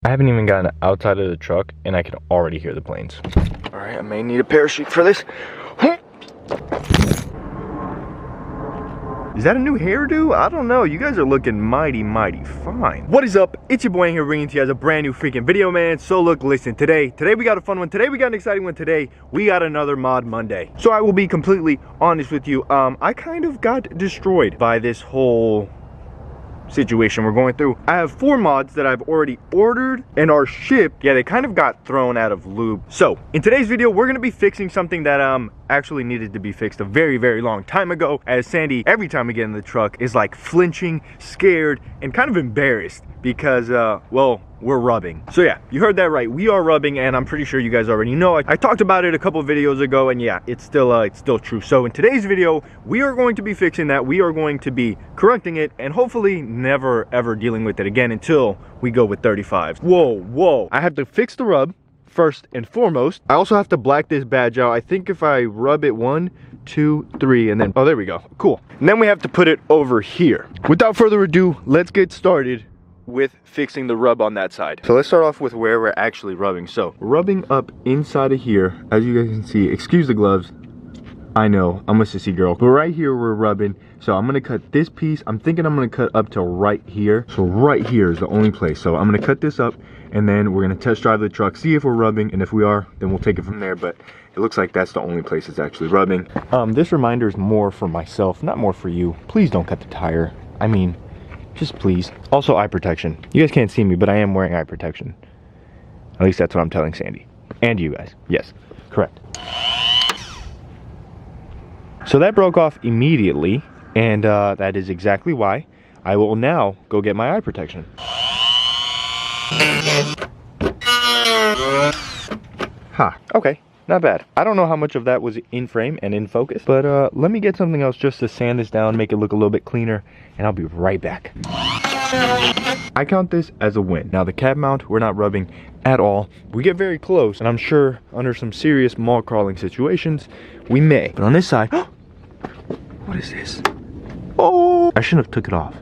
I haven't even gotten outside of the truck and I can already hear the planes. All right, I may need a parachute for this. Is that a new hairdo? I don't know. You guys are looking mighty fine. What is up? It's your boy Aing here, bringing to you guys a brand new freaking video, man. So look, listen, today we got a fun one. Today we got an exciting one. Today we got another Mod Monday. So I will be completely honest with you. I kind of got destroyed by this whole situation we're going through. I have 4 mods that I've already ordered and are shipped. Yeah, they kind of got thrown out of lube. So in today's video, we're gonna be fixing something that actually needed to be fixed a very long time ago, as Sandy, every time we get in the truck, is like flinching, scared, and kind of embarrassed because well, we're rubbing. So yeah, you heard that right, we are rubbing, and I'm pretty sure you guys already know. I talked about it a couple videos ago, and yeah, it's still true. So in today's video, we are going to be fixing that. We are going to be correcting it, and hopefully never ever dealing with it again until we go with 35s. Whoa, I have to fix the rub first and foremost. I also have to black this badge out. I think if I rub it 1, 2, 3, and then, oh, there we go, cool. And then we have to put it over here. Without further ado, let's get started with fixing the rub on that side. So let's start off with where we're actually rubbing. So rubbing up inside of here, as you guys can see, excuse the gloves, I know, I'm a sissy girl, but right here we're rubbing. So I'm gonna cut this piece. I'm thinking I'm gonna cut up to right here. So right here is the only place. So I'm gonna cut this up, and then we're gonna test drive the truck, see if we're rubbing, and if we are, then we'll take it from there. But it looks like that's the only place it's actually rubbing. This reminder is more for myself, not more for you. Please don't cut the tire. I mean, just please. Also, eye protection. You guys can't see me, but I am wearing eye protection. At least that's what I'm telling Sandy. And you guys. Yes, correct. So that broke off immediately, and that is exactly why I will now go get my eye protection. Ha, okay, not bad. I don't know how much of that was in frame and in focus, but let me get something else just to sand this down, make it look a little bit cleaner, and I'll be right back. I count this as a win. Now the cab mount, we're not rubbing at all. We get very close, and I'm sure under some serious mall crawling situations, we may. But on this side, what is this? Oh, I shouldn't have took it off.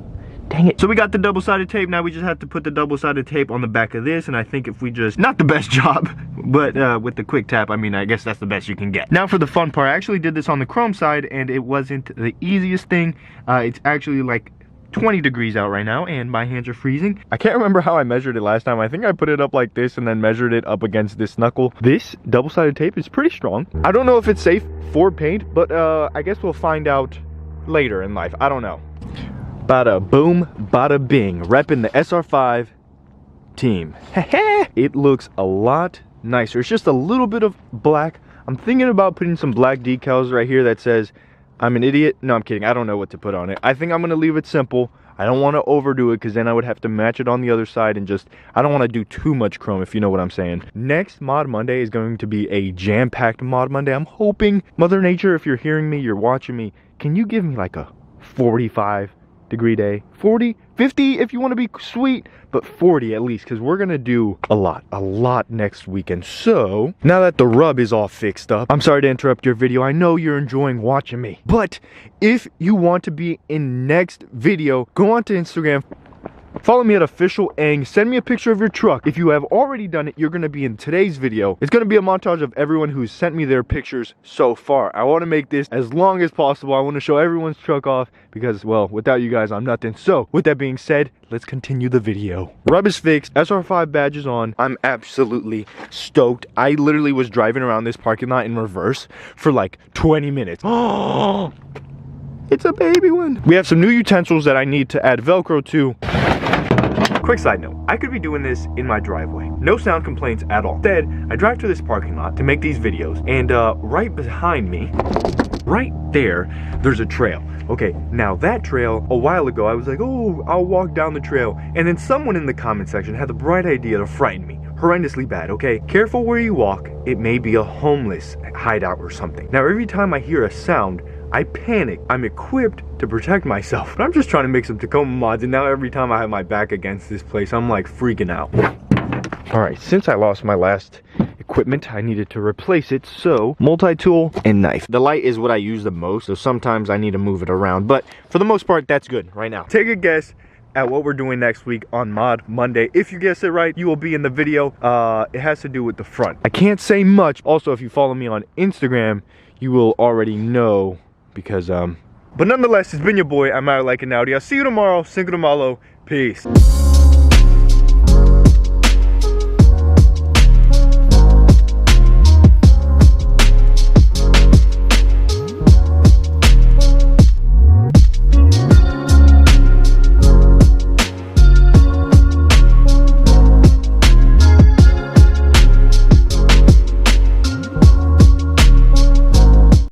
Dang it. So we got the double-sided tape. Now we just have to put the double-sided tape on the back of this, and I think if we just, not the best job, but with the quick tap, I mean, I guess that's the best you can get. Now for the fun part, I actually did this on the chrome side, and it wasn't the easiest thing. It's actually like 20 degrees out right now, and my hands are freezing. I can't remember how I measured it last time. I think I put it up like this and then measured it up against this knuckle. This double-sided tape is pretty strong. I don't know if it's safe for paint, but I guess we'll find out later in life. I don't know. Bada boom, bada bing. Repping the SR5 team. It looks a lot nicer. It's just a little bit of black. I'm thinking about putting some black decals right here that says I'm an idiot. No, I'm kidding. I don't know what to put on it. I think I'm going to leave it simple. I don't want to overdo it because then I would have to match it on the other side, and just, I don't want to do too much chrome, if you know what I'm saying. Next Mod Monday is going to be a jam-packed Mod Monday. I'm hoping, Mother Nature, if you're hearing me, you're watching me, can you give me like a 45-degree day? 40, 50 if you want to be sweet, but 40 at least, because we're gonna do a lot next weekend. So now that the rub is all fixed up, I'm sorry to interrupt your video. I know you're enjoying watching me, but if you want to be in next video, go on to Instagram, follow me at official Aing, send me a picture of your truck. If you have already done it, you're going to be in today's video. It's going to be a montage of everyone who's sent me their pictures so far. I want to make this as long as possible. I want to show everyone's truck off because, well, without you guys, I'm nothing. So with that being said, let's continue the video. Rub is fixed, SR5 badge is on. I'm absolutely stoked. I literally was driving around this parking lot in reverse for like 20 minutes. Oh, it's a baby one. We have some new utensils that I need to add Velcro to. Quick side note, I could be doing this in my driveway. No sound complaints at all. Instead, I drive to this parking lot to make these videos, and right behind me, right there's a trail. Okay, now that trail, a while ago, I was like, oh, I'll walk down the trail, and then someone in the comment section had the bright idea to frighten me. Horrendously bad, okay? Careful where you walk. It may be a homeless hideout or something. Now, every time I hear a sound, I panic. I'm equipped to protect myself. But I'm just trying to make some Tacoma mods, and now every time I have my back against this place, I'm like freaking out. Alright, since I lost my last equipment, I needed to replace it, so multi-tool and knife. The light is what I use the most, so sometimes I need to move it around, but for the most part, that's good right now. Take a guess at what we're doing next week on Mod Monday. If you guess it right, you will be in the video. It has to do with the front. I can't say much. Also, if you follow me on Instagram, you will already know because, but nonetheless, it's been your boy. I'm out like an Audi. I'll see you tomorrow. Cinco de Malo. Peace.